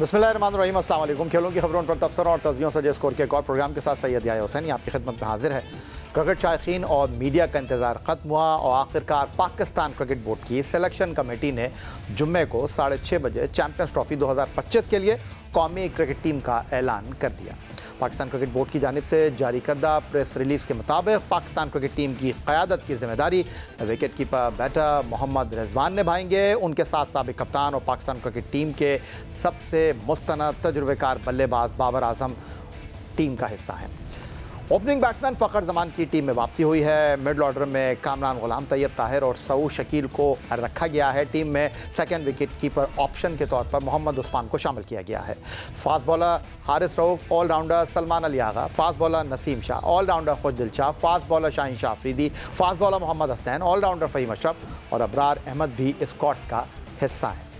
बिस्मिल्लाहिर्रहमानिर्रहीम, अस्सलाम वालेकुम। खेलों की खबरों पर तबसरा और तजियों से जय स्कोर के एक और प्रोग्राम के साथ सैयद याह्या हुसैन आपकी खिदमत में हाजिर है। क्रिकेट शायकीन और मीडिया का इंतज़ार ख़त्म हुआ और आखिरकार पाकिस्तान क्रिकेट बोर्ड की सिलेक्शन कमेटी ने जुम्मे को 6:30 बजे चैम्पियंस ट्रॉफी 2025 के लिए कौमी क्रिकेट टीम का ऐलान कर दिया। पाकिस्तान क्रिकेट बोर्ड की जानिब से जारी करदा प्रेस रिलीज़ के मुताबिक पाकिस्तान क्रिकेट टीम की क़यादत की जिम्मेदारी wicket keeper batter Mohammad Rizwan निभाएंगे। उनके साथ साबिक़ कप्तान और पाकिस्तान क्रिकेट टीम के सबसे मुस्तनद तजुर्बेकार बल्लेबाज बाबर आजम टीम का हिस्सा हैं। ओपनिंग बैट्समैन फ़खर जमान की टीम में वापसी हुई है। मिडल ऑर्डर में कामरान गुलाम, तैयब ताहिर और सऊद शकील को रखा गया है। टीम में सेकंड विकेट कीपर ऑप्शन के तौर पर मोहम्मद उस्मान को शामिल किया गया है। Fast bowler Haris Rauf, allrounder Salman Ali Agha, fast bowler Naseem Shah, allrounder Khushdil Shah, fast bowler Shaheen Shah Afridi, fast bowler Mohammad Hasnain, allrounder Faheem Ashraf और अबरार अहमद भी स्क्वाड का हिस्सा हैं।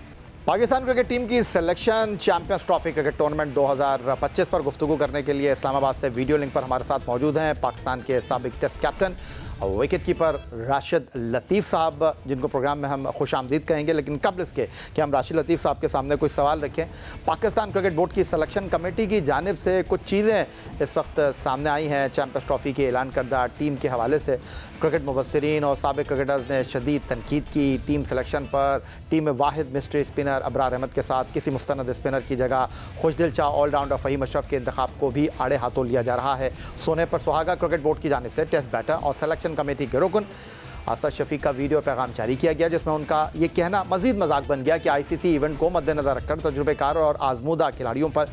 पाकिस्तान क्रिकेट टीम की selection Champions Trophy cricket tournament 2025 पर गुफ्तगू करने के लिए इस्लामाबाद से वीडियो लिंक पर हमारे साथ मौजूद हैं पाकिस्तान के साबिक टेस्ट कैप्टन और विकेट कीपर राशिद लतीफ़ साहब, जिनको प्रोग्राम में हम खुशामदीद कहेंगे। लेकिन कबल इसके कि हम राशिद लतीफ़ साहब के सामने कुछ सवाल रखें, पाकिस्तान क्रिकेट बोर्ड की सिलेक्शन कमेटी की जानिब से कुछ चीज़ें इस वक्त सामने आई हैं चैम्पियंस ट्रॉफी के ऐलान करदा टीम के हवाले से। क्रिकेट मुबस्सिरीन और साबिक क्रिकेटर्स ने शदीद तनकीद की टीम सिलेक्शन पर। टीम में वाहिद मिस्ट्री स्पिनर अबरार अहमद के साथ किसी मुस्तनद स्पिनर की जगह खुशदिल शाह, ऑलराउंडर फ़हीम अशरफ के इंतखाब को भी आड़े हाथों लिया जा रहा है। सोने पर सुहागा क्रिकेट बोर्ड की जानिब से टेस्ट बैटर और सिलेक्शन कमेटी के रुकन असद शफीक का वीडियो पैगाम जारी किया गया, जिसमें उनका ये कहना मजीद मजाक बन गया कि ICC इवेंट को मद्देनजर रखकर तजुर्बेकार और आजमूदा खिलाड़ियों पर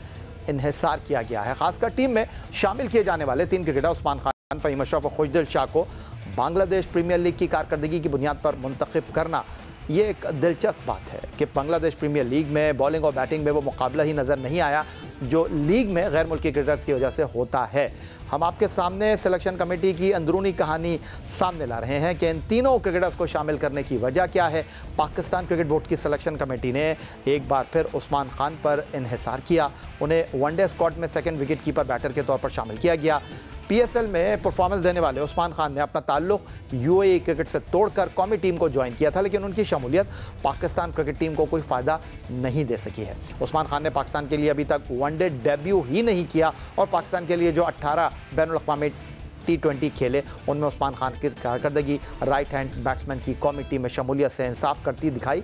इन्हिसार किया गया है। खासकर टीम में शामिल किए जाने वाले 3 क्रिकेटर उस्मान खान, फ़हीम अशरफ और खुशदिल शाह को बांग्लादेश प्रीमियर लीग की कारकर्दगी की बुनियाद पर मुंतखब करना ये एक दिलचस्प बात है कि बांग्लादेश प्रीमियर लीग में बॉलिंग और बैटिंग में वो मुकाबला ही नज़र नहीं आया जो लीग में गैर मुल्की क्रिकेटर्स की वजह से होता है। हम आपके सामने सिलेक्शन कमेटी की अंदरूनी कहानी सामने ला रहे हैं कि इन तीनों क्रिकेटर्स को शामिल करने की वजह क्या है। पाकिस्तान क्रिकेट बोर्ड की सिलेक्शन कमेटी ने एक बार फिर उस्मान खान पर इन्हिसार किया। उन्हें वनडे स्क्वाड में सेकंड विकेट कीपर बैटर के तौर पर शामिल किया गया। PSL में परफॉर्मेंस देने वाले उस्मान खान ने अपना ताल्लुक UAE क्रिकेट से तोड़कर कौमी टीम को ज्वाइन किया था, लेकिन उनकी शमूलियत पाकिस्तान क्रिकेट टीम को कोई फ़ायदा नहीं दे सकी है। उस्मान खान ने पाकिस्तान के लिए अभी तक वनडे डेब्यू ही नहीं किया और पाकिस्तान के लिए जो 18 बैनुल-अक़वामी T20 खेले उनमें उस्मान खान की कारकर्दगी राइट हैंड बैट्समैन की कौमी टीम में शमूलियत से इंसाफ करती दिखाई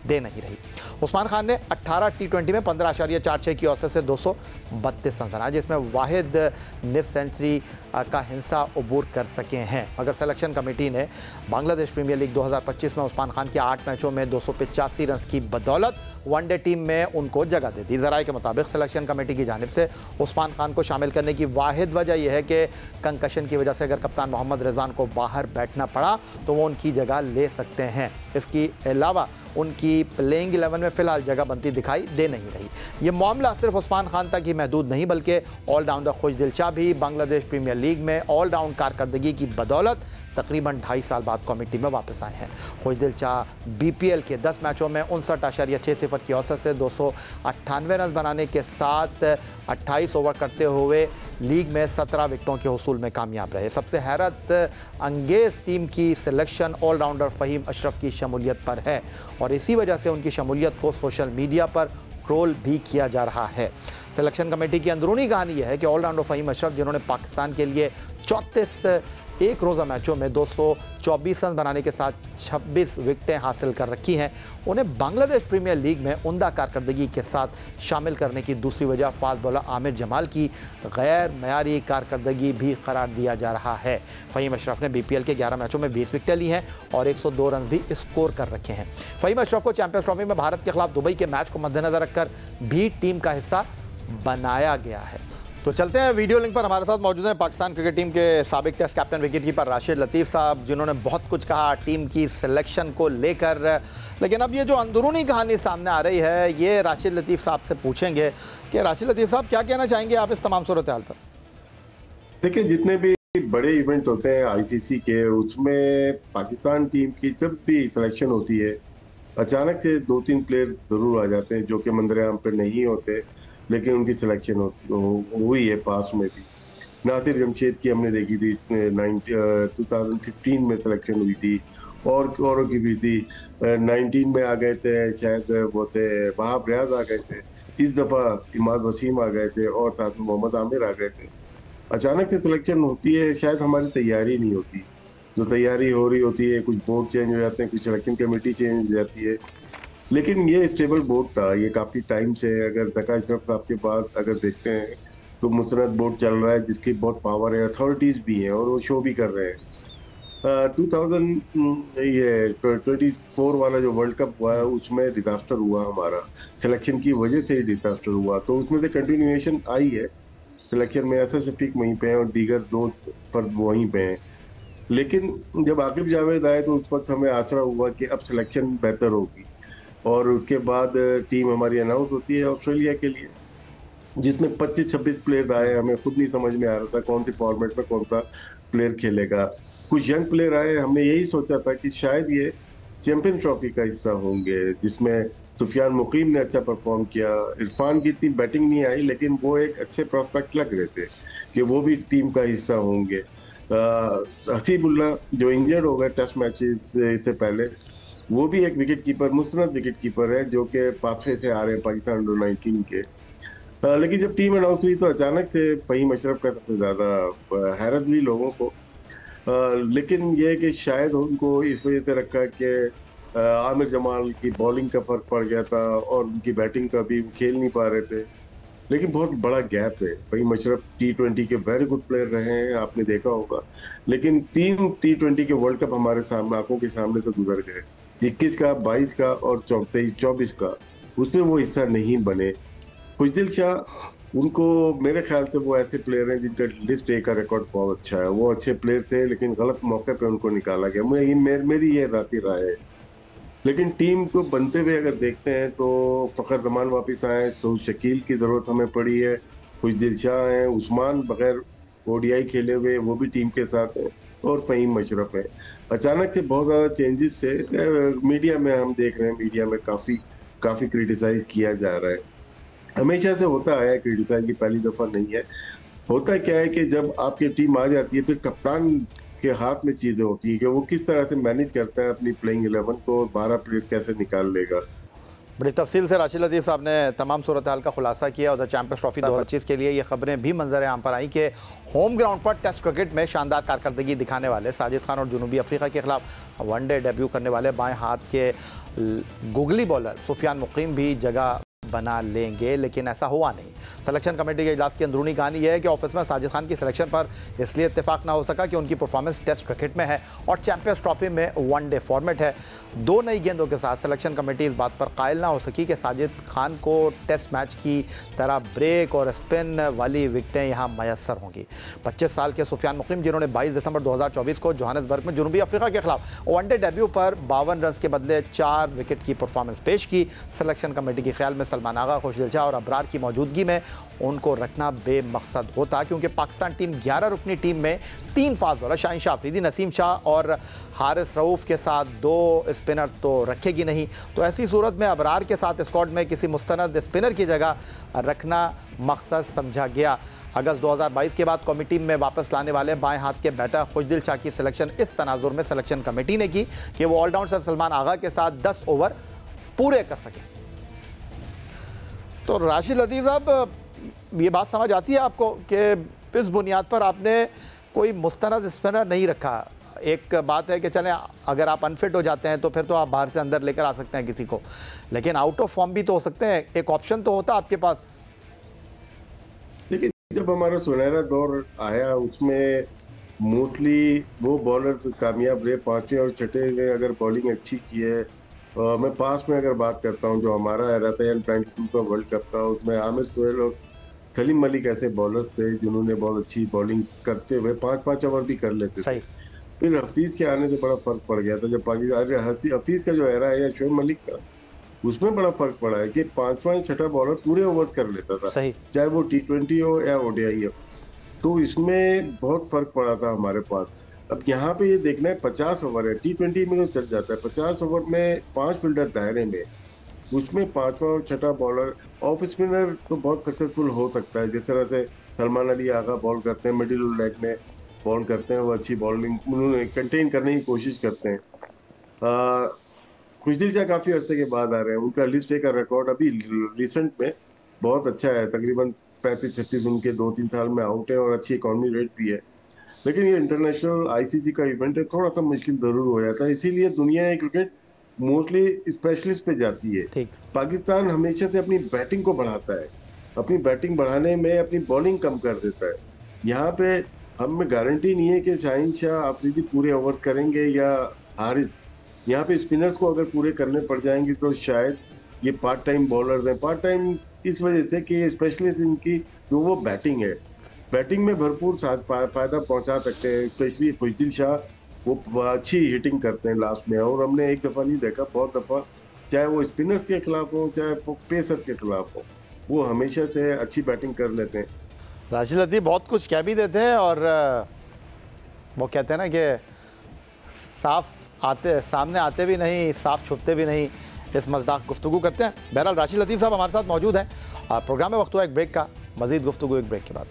दे नहीं रही। उस्मान खान ने 18 T20 में 15.46 की औसत से 232 रन बनाए, जिसमें वाहिद निफ सेंचुरी का हिस्सा अबूर कर सके हैं। मगर सिलेक्शन कमेटी ने बांग्लादेश प्रीमियर लीग 2025 में उस्मान खान के 8 मैचों में 285 रन की बदौलत वनडे टीम में उनको जगह दे दी। ज़राए के मुताबिक सिलेक्शन कमेटी की जानिब से उस्मान खान को शामिल करने की वाहिद वजह यह है कि कंकशन की वजह से अगर कप्तान मोहम्मद रिजवान को बाहर बैठना पड़ा तो वो उनकी जगह ले सकते हैं। इसके अलावा उनकी प्लेइंग 11 में फ़िलहाल जगह बनती दिखाई दे नहीं रही। ये मामला सिर्फ उस्मान खान तक ही महदूद नहीं बल्कि ऑलराउंडर खुशदिल शाह भी बांग्लादेश प्रीमियर लीग में ऑलराउंड कारकर्दगी की बदौलत तकरीबन 2.5 साल बाद कौमी टीम में वापस आए हैं। खुशदिल शाह BPL के 10 मैचों में 59.60 की औसत से 298 रन बनाने के साथ 28 ओवर करते हुए लीग में 17 विकेटों के हसूल में कामयाब रहे। सबसे हैरत अंगेज़ टीम की सिलेक्शन ऑलराउंडर फ़हीम अशरफ की शमूलियत पर है और इसी वजह से उनकी शमूलियत को सोशल मीडिया पर ट्रोल भी किया जा रहा है। सिलेक्शन कमेटी की अंदरूनी कहानी यह है कि ऑलराउंडर फ़हीम अशरफ, जिन्होंने पाकिस्तान के लिए 34 एक रोज़ा मैचों में 224 रन बनाने के साथ 26 विकेटें हासिल कर रखी हैं, उन्हें बांग्लादेश प्रीमियर लीग में उम्दा कारकर्दगी के साथ शामिल करने की दूसरी वजह फास्ट बॉलर आमिर जमाल की गैर मयारी कारकर्दगी भी करार दिया जा रहा है। फ़हीम अशरफ ने BPL के 11 मैचों में 20 विकेटें ली हैं और 102 रन भी स्कोर कर रखे हैं। फ़हीम अशरफ को चैम्पियंस ट्रॉफी में भारत के खिलाफ दुबई के मैच को मद्देनजर रखकर भी टीम का हिस्सा बनाया गया है। तो चलते हैं वीडियो लिंक पर। हमारे साथ मौजूद हैं पाकिस्तान क्रिकेट टीम के साबिक Test captain wicket keeper Rashid Latif साहब, जिन्होंने बहुत कुछ कहा टीम की सिलेक्शन को लेकर। लेकिन अब ये जो अंदरूनी कहानी सामने आ रही है ये राशिद लतीफ़ साहब से पूछेंगे कि राशिद लतीफ़ साहब क्या कहना चाहेंगे आप इस तमाम सूरत हाल पर? देखिए, जितने भी बड़े इवेंट होते हैं ICC के, उसमें पाकिस्तान टीम की जब भी सिलेक्शन होती है अचानक से 2-3 प्लेयर जरूर आ जाते हैं जो कि मंजर-ए-आम पर नहीं होते, लेकिन उनकी सिलेक्शन हुई है। पास में भी नासिर जमशेद की हमने देखी थी, 2015 में सिलेक्शन हुई थी और औरों की भी थी। 19 में आ गए थे, शायद वो थे वहाब रियाज आ गए थे। इस दफा इमाद वसीम आ गए थे और साथ में मोहम्मद आमिर आ गए थे। अचानक से सिलेक्शन होती है, शायद हमारी तैयारी नहीं होती। जो तैयारी हो रही होती है, कुछ बोर्ड चेंज हो जाते हैं, कुछ सिलेक्शन कमेटी चेंज हो जाती है, लेकिन ये स्टेबल बोर्ड था। ये काफी टाइम से, अगर जका अशरफ साहब के पास अगर देखते हैं तो मुस्तनद बोर्ड चल रहा है जिसकी बहुत पावर है, अथॉरिटीज भी हैं और वो शो भी कर रहे हैं। 2000 ये 24 वाला जो वर्ल्ड कप हुआ है उसमें डिजास्टर हुआ हमारा, सिलेक्शन की वजह से ही डिजास्टर हुआ। तो उसमें से कंटिन्यूएशन आई है, सिलेक्शन में एस शफीक वहीं पे हैं और दीगर दो फर्द वहीं पे हैं। लेकिन जब आकिब जावेद आए तो उस वक्त हमें आसरा हुआ कि अब सिलेक्शन बेहतर होगी, और उसके बाद टीम हमारी अनाउंस होती है ऑस्ट्रेलिया के लिए, जिसमें 25-26 प्लेयर आए। हमें खुद नहीं समझ में आ रहा था कौन सी फॉर्मेट में कौन सा प्लेयर खेलेगा। कुछ यंग प्लेयर आए, हमने यही सोचा था कि शायद ये चैंपियंस ट्रॉफी का हिस्सा होंगे, जिसमें सुफियान मुकीम ने अच्छा परफॉर्म किया। इरफान की इतनी बैटिंग नहीं आई, लेकिन वो एक अच्छे प्रोस्पेक्ट लग रहे थे कि वो भी टीम का हिस्सा होंगे। हसीबुल्ला जो इंजर्ड हो गए टेस्ट मैचेस इससे पहले, वो भी एक विकेट कीपर, मुस्तनद विकेट कीपर है जो कि पाथवे से आ रहे हैं पाकिस्तान अंडर-19 के। लेकिन जब टीम अनाउंस हुई तो अचानक से फ़हीम अशरफ का सबसे ज़्यादा हैरत हुई लोगों को। लेकिन ये है कि शायद उनको इस वजह से रखा कि आमिर जमाल की बॉलिंग का फर्क पड़ गया था और उनकी बैटिंग का भी खेल नहीं पा रहे थे। लेकिन बहुत बड़ा गैप है। फ़हीम अशरफ T20 के वेरी गुड प्लेयर रहे हैं, आपने देखा होगा, लेकिन 3 T20 के वर्ल्ड कप हमारे सामने आंखों के सामने से गुजर गए, 21 का, 22 का और 23-24 का, उसमें वो हिस्सा नहीं बने। खुशदिल शाह, उनको मेरे ख्याल से वो ऐसे प्लेयर हैं जिनका लिस्ट ए का रिकॉर्ड बहुत अच्छा है। वो अच्छे प्लेयर थे लेकिन गलत मौके पे उनको निकाला गया। मेरी ये ज़ाती राय है। लेकिन टीम को बनते हुए अगर देखते हैं तो फ़खर जमान वापस आए तो शकील की ज़रूरत हमें पड़ी है, खुशदिल शाह हैं, उस्मान बगैर ओडीआई खेले हुए वो भी टीम के साथ हैं, और फ़हीम अशरफ है। अचानक से बहुत ज़्यादा चेंजेस से मीडिया में हम देख रहे हैं, मीडिया में काफ़ी क्रिटिसाइज किया जा रहा है। हमेशा से होता आया है क्रिटिसाइज, की पहली दफ़ा नहीं है। होता क्या है कि जब आपकी टीम आ जाती है फिर कप्तान के हाथ में चीज़ें होती हैं कि वो किस तरह से मैनेज करता है अपनी प्लेइंग 11 को, 12 प्लेयर कैसे निकाल लेगा। बड़ी तफसील से राशिद लतीफ़ साहब ने तमाम सूरत हाल का खुलासा किया। और चैंपियंस ट्रॉफी 2025 के लिए ये खबरें भी मंजर आम पर आई कि होम ग्राउंड पर टेस्ट क्रिकेट में शानदार कारकर्दगी दिखाने वाले साजिद खान और जनूबी अफ्रीका के खिलाफ वनडे डेब्यू करने वाले बाएं हाथ के गुगली बॉलर सुफियान मुकीम भी जगह बना लेंगे, लेकिन ऐसा हुआ नहीं। सिलेक्शन कमेटी के इजलास की अंदरूनी कहानी यह है कि ऑफिस में साजिद खान की सिलेक्शन पर इसलिए इत्तेफाक ना हो सका कि उनकी परफॉर्मेंस टेस्ट क्रिकेट में है और चैंपियंस ट्रॉफी में वनडे फॉर्मेट है। 2 नई गेंदों के साथ सिलेक्शन कमेटी इस बात पर कायल ना हो सकी कि साजिद खान को टेस्ट मैच की तरह ब्रेक और स्पिन वाली विकेटें यहाँ मैसर होंगी। 25 साल के सुफियान मुकीम, जिन्होंने 22 दिसंबर 2024 को जोहानिसबर्ग में जनूबी अफ्रीका के खिलाफ वनडे डेब्यू पर 52 रन के बदले 4 विकेट की परफॉर्मेंस पेश की, सिलेक्शन कमेटी के ख्याल में सलमान आगा, खुशदिल शाह और अबरार की मौजूदगी में उनको रखना बेमकसद होता, क्योंकि पाकिस्तान टीम 11 रुकनी टीम में 3 फास्ट बॉलर शाहीन शाह अफरीदी, नसीम शाह और हारिस रऊफ के साथ 2 स्पिनर तो रखेगी नहीं। तो ऐसी सूरत में अबरार के साथ स्क्वाड में किसी मुस्तनद स्पिनर की जगह रखना मकसद समझा गया। अगस्त 2022 के बाद कौमी टीम में वापस लाने वाले बाएं हाथ के बैटर खुशदिल शाह की सिलेक्शन इस तनाजुर में सिलेक्शन कमेटी ने की कि वो ऑलराउंडर सलमान आगा के साथ 10 ओवर पूरे कर सके। तो राशिद लतीफ़ साहब, ये बात समझ आती है आपको कि इस बुनियाद पर आपने कोई मुस्तनद स्पिनर नहीं रखा? एक बात है कि चलें अगर आप अनफिट हो जाते हैं तो फिर तो आप बाहर से अंदर लेकर आ सकते हैं किसी को, लेकिन आउट ऑफ फॉर्म भी तो हो सकते हैं, एक ऑप्शन तो होता आपके पास। देखिए, जब हमारा सुनहरा दौर आया उसमें मोस्टली वो बॉलर कामयाब रहे, 5वें और 6ठे ने अगर बॉलिंग अच्छी की है। मैं पास में अगर बात करता हूँ, जो हमारा रहता है 92 का वर्ल्ड कप था, उसमें आमिर सोहेल और सलीम मलिक ऐसे बॉलर्स थे जिन्होंने बहुत अच्छी बॉलिंग करते हुए 5-5 ओवर भी कर लेते थे। फिर हफीज के आने से बड़ा फर्क पड़ गया था। जब पाकिस्तान हफीज का जो एरा है या शोएब मलिक का, उसमें बड़ा फर्क पड़ा है कि 5वां 6ठा बॉलर पूरे ओवर्स कर लेता था, चाहे वो T20 हो या ODI हो। तो इसमें बहुत फर्क पड़ा था हमारे पास। अब यहाँ पे ये देखना है 50 ओवर है, T20 में तो चल जाता है, 50 ओवर में 5 फील्डर दायरे में, उसमें 5वां और 6ठा बॉलर ऑफ स्पिनर तो बहुत सक्सेसफुल हो सकता है। जिस तरह से सलमान अली आगा बॉल करते हैं, मिडिल लेग में बॉल करते हैं, वो अच्छी बॉलिंग उन्होंने कंटेन करने की कोशिश करते हैं। खुशदिल शाह काफ़ी अर्से के बाद आ रहे हैं, उनका लिस्ट ए का रिकॉर्ड अभी रिसेंट में बहुत अच्छा है, तकरीबन 35-36 उनके 2-3 साल में आउट है और अच्छी इकॉनमी रेट भी है। लेकिन ये इंटरनेशनल आईसीसी का इवेंट है, थोड़ा सा मुश्किल जरूर हो जाता है, इसीलिए दुनिया है क्रिकेट मोस्टली स्पेशलिस्ट पे जाती है। ठीक। पाकिस्तान हमेशा से अपनी बैटिंग को बढ़ाता है, अपनी बैटिंग बढ़ाने में अपनी बॉलिंग कम कर देता है। यहाँ पे हमें गारंटी नहीं है कि शाहिन शाह अफरीदी पूरे ओवर करेंगे या हारिस। यहाँ पे स्पिनर्स को अगर पूरे करने पड़ जाएंगे तो शायद ये पार्ट टाइम बॉलर्स हैं। पार्ट टाइम इस वजह से कि ये स्पेशलिस्ट इनकी जो वो बैटिंग है, बैटिंग में भरपूर फायदा पहुंचा सकते हैं। स्पेशली खुशदिल शाह वो अच्छी हिटिंग करते हैं लास्ट में, और हमने एक दफा नहीं देखा, बहुत दफा, चाहे वो स्पिनर्स के खिलाफ हो चाहे वो पेसर के खिलाफ हो, वो हमेशा से अच्छी बैटिंग कर लेते हैं। राशिद लतीफ़ बहुत कुछ कह भी देते हैं और वो कहते हैं ना कि साफ आते सामने आते भी नहीं, साफ छुपते भी नहीं, इस मज़दाक गुफ्तगू करते हैं। बहरहाल राशिद लतीफ़ साहब हमारे साथ मौजूद हैं। प्रोग्राम में वक्त हुआ एक ब्रेक का, मज़ीद गुफ्तगू एक ब्रेक के बाद।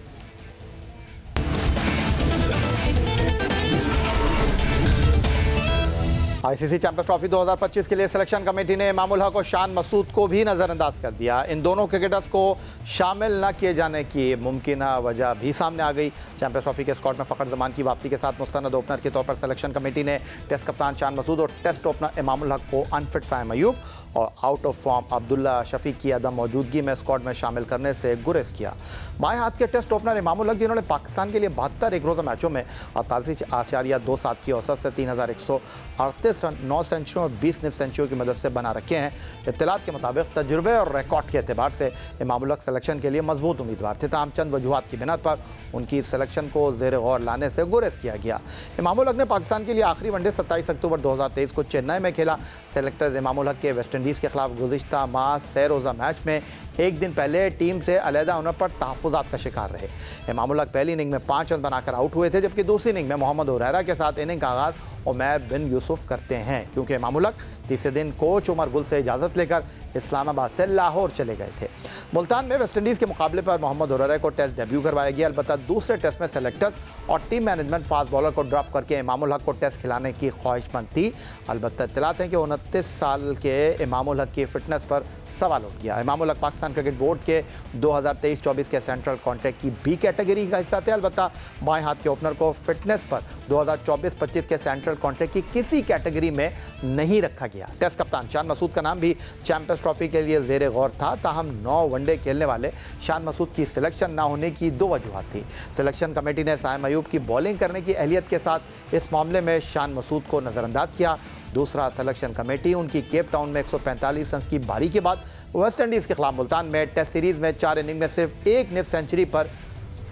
आईसीसी चैंपियंस ट्रॉफी 2025 के लिए सिलेक्शन कमेटी ने इमामुल हक और शान मसूद को भी नज़रअंदाज कर दिया। इन दोनों क्रिकेटर्स को शामिल न किए जाने की मुमकिन वजह भी सामने आ गई। चैंपियंस ट्रॉफी के स्क्वाड में फ़खर जमान की वापसी के साथ मुस्तनद ओपनर के तौर पर सिलेक्शन कमेटी ने टेस्ट कप्तान शान मसूद और टेस्ट ओपनर इमामुल हक को अनफिट साइम अयूब और out of form Abdullah Shafique की अदम मौजूदगी में स्क्वाड में शामिल करने से गुरेज किया। बाएं हाथ के टेस्ट ओपनर इमामुल हक, जिन्होंने पाकिस्तान के लिए 72 एक रोज़ा मैचों में 48.27 की औसत से 3138 रन, 9 सेंचुरियों और 20 निफ सेंचुरियों की मदद से बना रखे हैं। इत्तलात के मुताबिक तजुर्बे और रिकॉर्ड के एतबार से इमामुल हक सिलेक्शन के लिए मजबूत उम्मीदवार थे, ताहम चंद वजूहात की बिना पर उनकी सिलेक्शन को ज़ेर गौर लाने से गुरेज किया गया। इमामुल हक ने पाकिस्तान के लिए आखिरी वनडे 27 अक्टूबर 2023 को चेन्नई में खेला। सेलेक्टर्स इमामुल हक के वेस्ट इंडीज़ के खिलाफ गुज़िश्ता माह 6 रोज़ा मैच में एक दिन पहले टीम से अलहदा होने पर तहफ़्फ़ुज़ात का शिकार रहे। इमामुल हक पहली इनिंग में 5 रन बनाकर आउट हुए थे, जबकि दूसरी इनिंग में मोहम्मद हुरैरा के साथ इनिंग का आगाज़ उमैर बिन यूसुफ करते हैं, क्योंकि इमामुल हक तीसरे दिन कोच उमर गुल से इजाज़त लेकर इस्लामाबाद से लाहौर चले गए थे। मुल्तान में वेस्ट इंडीज़ के मुकाबले पर मोहम्मद हुरैरा को टेस्ट डेब्यू करवाया गया। अलबत्ता दूसरे टेस्ट में सेलेक्टर्स और टीम मैनेजमेंट फास्ट बॉलर को ड्रॉप करके इमामुल हक को टेस्ट खिलाने की ख्वाहिशमंद थी। अलबत्ता इत्तलात हैं कि 29 साल के इमामुल हक की फिटनेस पर सवाल उठ गया। इमामुल हक पाकिस्तान क्रिकेट बोर्ड के 2023-24 के सेंट्रल कॉन्ट्रैक्ट की बी कैटेगरी का हिस्सा थे। अलबत्ता बाएं हाथ के ओपनर को फिटनेस पर 2024-25 के सेंट्रल कॉन्ट्रैक्ट की किसी कैटेगरी में नहीं रखा गया। टेस्ट कप्तान शान मसूद का नाम भी चैंपियंस ट्रॉफी के लिए ज़ेर गौर था, ताहम 9 वनडे खेलने वाले शान मसूद की सिलेक्शन न होने की 2 वजूहत थी। सिलेक्शन कमेटी ने साइम अयूब की बॉलिंग करने की अहलियत के साथ इस मामले में शान मसूद को नज़रअंदाज किया। दूसरा, सिलेक्शन कमेटी उनकी केप टाउन में 145 रन की बारी के बाद वेस्ट इंडीज़ के खिलाफ मुल्तान में टेस्ट सीरीज में 4 इनिंग में सिर्फ 1 निफ सेंचुरी पर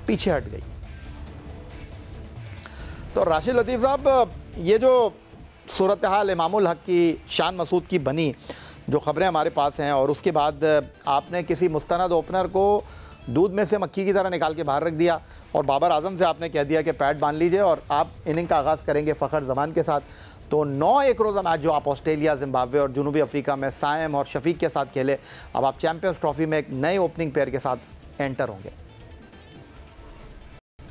पीछे हट गई। तो राशिद लतीफ़ साहब, ये जो सूरत हाल इमामुल हक की, शान मसूद की बनी, जो ख़बरें हमारे पास हैं, और उसके बाद आपने किसी मुस्तनद ओपनर को दूध में से मक्खी की तरह निकाल के बाहर रख दिया और बाबर आजम से आपने कह दिया कि पैड बांध लीजिए और आप इनिंग का आगाज़ करेंगे फ़खर जमान के साथ। तो 9 एक रोज़ा मैच जो आप ऑस्ट्रेलिया, जिम्बाब्वे और जनूबी अफ्रीका में साइम और शफीक के साथ खेले, अब आप चैंपियंस ट्रॉफी में एक नए ओपनिंग पेयर के साथ एंटर होंगे।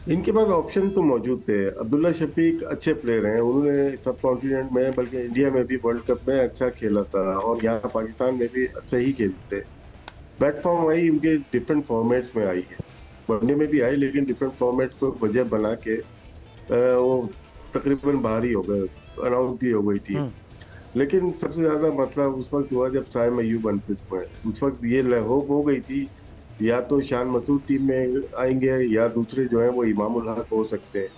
इनके पास ऑप्शन तो मौजूद थे। अब्दुल्ला शफीक अच्छे प्लेयर हैं, उन्होंने सब कॉन्टिनेंट में बल्कि इंडिया में भी वर्ल्ड कप में अच्छा खेला था और यहाँ पाकिस्तान में भी अच्छे ही खेलते। बैट फॉर्म आई उनके डिफरेंट फॉर्मेट्स में आई है, वनडे में भी आई, लेकिन डिफरेंट फॉर्मेट को वजह बना के वो तकरीबन बाहर ही हो गए, अनाउंस भी हो गई टीम। लेकिन सबसे ज्यादा मतलब उस वक्त हुआ जब साइम अयूब अनफिट हुए। उस वक्त ये होप हो गई थी या तो शान मसूद टीम में आएंगे या दूसरे जो है वो इमामुल हक हो सकते हैं,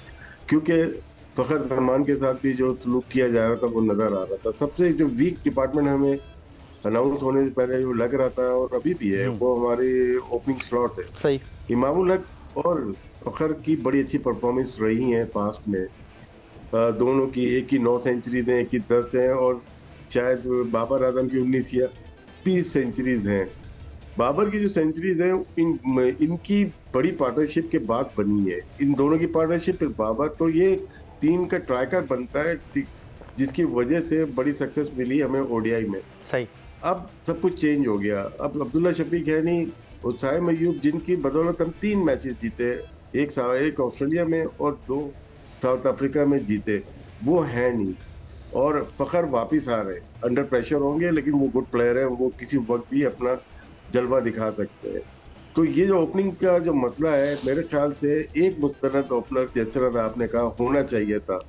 क्योंकि फखर रहमान के साथ भी जो सलूक किया जा रहा था वो नजर आ रहा था। सबसे जो वीक डिपार्टमेंट हमें अनाउंस होने से पहले जो लग रहा था और अभी भी है, वो हमारी ओपनिंग स्लॉट है। सही। इमामुल हक और फखर की बड़ी अच्छी परफॉर्मेंस रही है पास्ट में, दोनों की, एक की 9 सेंचुरीज हैं, एक की 10 हैं, और शायद बाबर आजम की 19 या 20 सेंचुरीज हैं। बाबर की जो सेंचुरीज हैं इनकी बड़ी पार्टनरशिप के बाद बनी है। इन दोनों की पार्टनरशिप बाबर, तो ये टीम का ट्राइकर बनता है, जिसकी वजह से बड़ी सक्सेस मिली हमें ओडीआई में। सही। अब सब कुछ चेंज हो गया। अब अब्दुल्ला शफीक है नहीं और साइम अयूब, जिनकी बदौलत हम 3 मैचेस जीते, एक ऑस्ट्रेलिया में और 2 साउथ अफ्रीका में जीते, वो है नहीं। और फखर वापिस आ रहे, अंडर प्रेशर होंगे, लेकिन वो गुड प्लेयर है, वो किसी वक्त भी अपना जलवा दिखा सकते हैं। तो ये जो ओपनिंग का जो मसला है, मेरे ख्याल से एक मुस्तनद ओपनर जिस तरह आपने कहा होना चाहिए था।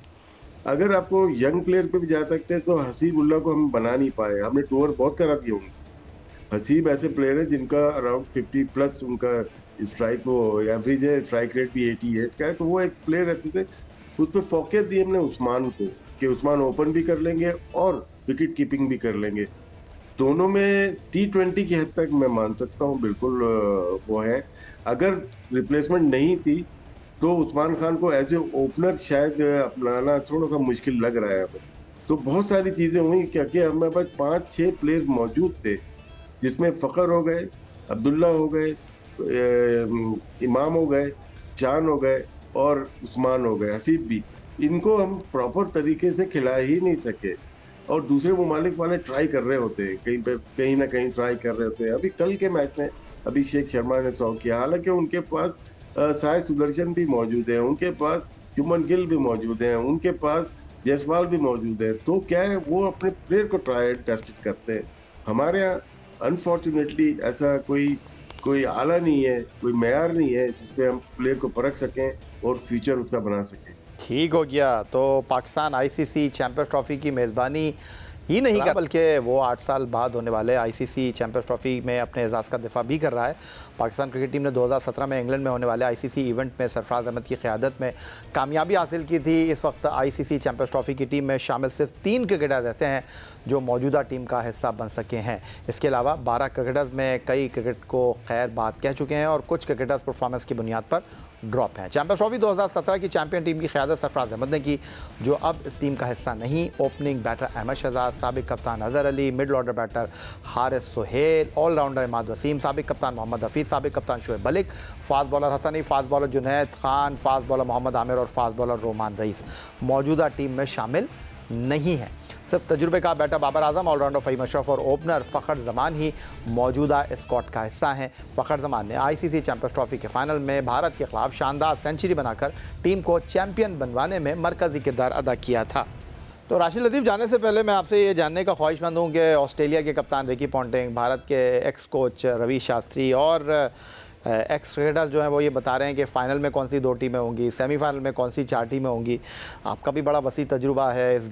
अगर आपको यंग प्लेयर पे भी जा सकते हैं तो हसीबुल्लाह को हम बना नहीं पाए, हमने टूर बहुत करा दिए होंगे। हसीब ऐसे प्लेयर है जिनका अराउंड 50 प्लस उनका स्ट्राइक वो एवरेज है, स्ट्राइक रेट भी 88 का है। तो वो एक प्लेयर रहते थे, उस पर फोकस दिए हमने उस्मान को कि उस्मान ओपन भी कर लेंगे और विकेट कीपिंग भी कर लेंगे। दोनों में T20 की हद तक मैं मान सकता हूँ बिल्कुल वो है। अगर रिप्लेसमेंट नहीं थी तो उस्मान खान को एज ए ओपनर शायद अपनाना थोड़ा सा मुश्किल लग रहा है हमें। तो बहुत सारी चीज़ें हुई क्योंकि हमारे पास 5-6 प्लेयर्स मौजूद थे, जिसमें फ़खर हो गए, अब्दुल्ला हो गए, इमाम हो गए, चान हो गए और उस्मान हो गए, हसीब भी। इनको हम प्रॉपर तरीके से खिला ही नहीं सके और दूसरे ममालिक वाले ट्राई कर रहे होते हैं, कहीं पे कहीं ना कहीं ट्राई कर रहे होते हैं। अभी कल के मैच में अभिषेक शर्मा ने 100 किया, हालांकि उनके पास साय सुदर्शन भी मौजूद है, उनके पास शुभमन गिल भी मौजूद है, उनके पास जायसवाल भी मौजूद है। तो क्या है, वो अपने प्लेयर को ट्राई टेस्ट करते हैं। हमारे यहाँ अनफॉर्चुनेटली ऐसा कोई आला नहीं है, कोई मेयार नहीं है जिसपे हम प्लेयर को परख सकें और फ्यूचर उसका बना सकें। ठीक हो गया। तो पाकिस्तान आईसीसी चैंपियंस ट्रॉफी की मेज़बानी ही नहीं कर, बल्कि वो 8 साल बाद होने वाले आईसीसी चैंपियंस ट्रॉफी में अपने एजाज़ का दिफा भी कर रहा है। पाकिस्तान क्रिकेट टीम ने 2017 में इंग्लैंड में होने वाले आईसीसी इवेंट में सरफराज अहमद की क़यादत में कामयाबी हासिल की थी। इस वक्त आईसीसी चैंपियंस ट्रॉफी की टीम में शामिल सिर्फ 3 क्रिकेटर्स ऐसे हैं जो मौजूदा टीम का हिस्सा बन सके हैं। इसके अलावा 12 क्रिकेटर्स में कई क्रिकेट को खैर बात कह चुके हैं और कुछ क्रिकेटर्स परफॉर्मेंस की बुनियाद पर ड्रॉप हैं। चैंपियंस ट्रॉफी 2017 की चैंपियन टीम की क़यादत सरफराज अहमद ने की, जो अब इस टीम का हिस्सा नहीं। ओपनिंग बैटर अहमद शहजाद, साबिक कप्तान Azhar Ali, middle order batter Haris Sohail, allrounder Imad Wasim, साबिक कप्तान मोहम्मद हफीज़, साबिक कप्तान Shoaib Malik, fast bowler Hasni, fast bowler Junaid Khan, fast bowler Mohammad Amir और फास्ट बॉलर रोमान रईस मौजूदा टीम में शामिल नहीं हैं। सिर्फ तजुर्बे का बैटर बाबर आजम, ऑलराउंडर फ़हीम अशरफ और ओपनर फ़खर जमान ही मौजूदा स्क्वाड का हिस्सा हैं। फ़खर जमान ने आईसीसी चैंपियंस ट्रॉफी के फाइनल में भारत के खिलाफ शानदार सेंचुरी बनाकर टीम को चैंपियन बनवाने में मरकज़ी किरदार अदा किया था। तो राशिद लतीफ़, जाने से पहले मैं आपसे ये जानने का ख्वाहिशमंद हूँ कि ऑस्ट्रेलिया के कप्तान रिकी पॉन्टिंग, भारत के एक्स कोच रवि शास्त्री और एक्स क्रिकेटर्स जो हैं वो ये बता रहे हैं कि फ़ाइनल में कौन सी 2 टीमें होंगी, सेमीफाइनल में कौन सी 4 टीमें होंगी। आपका भी बड़ा वसी तजुर्बा है, इस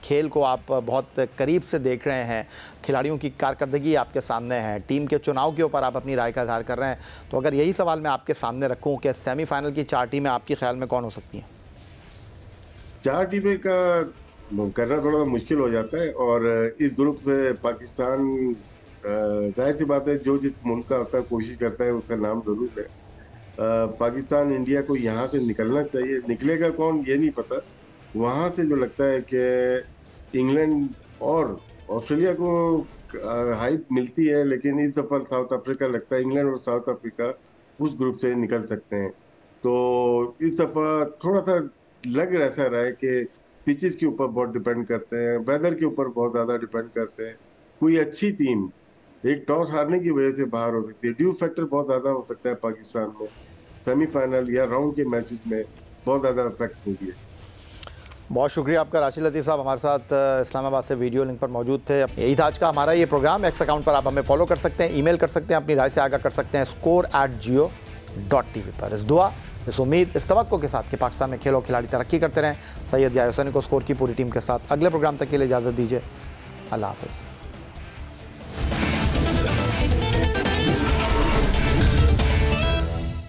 खेल को आप बहुत करीब से देख रहे हैं, खिलाड़ियों की कारकर्दगी आपके सामने है, टीम के चुनाव के ऊपर आप अपनी राय का इज़हार कर रहे हैं। तो अगर यही सवाल मैं आपके सामने रखूँ कि सेमीफाइनल की 4 टीमें आपके ख्याल में कौन हो सकती हैं? 4 टीमें का करना थोड़ा मुश्किल हो जाता है और इस ग्रुप से पाकिस्तान जाहिर सी बात है जो जिस मुल्क का होता है कोशिश करता है उसका नाम जरूर है। पाकिस्तान इंडिया को यहाँ से निकलना चाहिए, निकलेगा कौन ये नहीं पता। वहाँ से जो लगता है कि इंग्लैंड और ऑस्ट्रेलिया को हाइप मिलती है, लेकिन इस दफ़ा साउथ अफ्रीका लगता है, इंग्लैंड और साउथ अफ्रीका उस ग्रुप से निकल सकते हैं। तो इस दफ़ा थोड़ा सा लग ऐसा रहा है कि पिचेस के ऊपर बहुत डिपेंड करते हैं, वेदर के ऊपर बहुत ज़्यादा डिपेंड करते हैं। कोई अच्छी टीम एक टॉस हारने की वजह से बाहर हो सकती है, ड्यू फैक्टर बहुत ज़्यादा हो सकता है पाकिस्तान में, सेमीफाइनल या राउंड के मैचेस में बहुत ज़्यादा इफेक्ट होगी है। बहुत शुक्रिया आपका राशिद लतीफ़ साहब, हमारे साथ इस्लामाबाद से वीडियो लिंक पर मौजूद थे। यही था आज का हमारा ये प्रोग्राम। एक्स अकाउंट पर आप हमें फॉलो कर सकते हैं, ईमेल कर सकते हैं, अपनी राय से आगाह कर सकते हैं score@jio.tv पर। इस दुआ, इस उम्मीद, इस तवक्को के साथ कि पाकिस्तान में खेल और खिलाड़ी तरक्की करते रहें, सैयद याहिया हुसैनी को स्कोर की पूरी टीम के साथ अगले प्रोग्राम तक के लिए इजाज़त दीजिए। अल्लाह हाफ़िज़।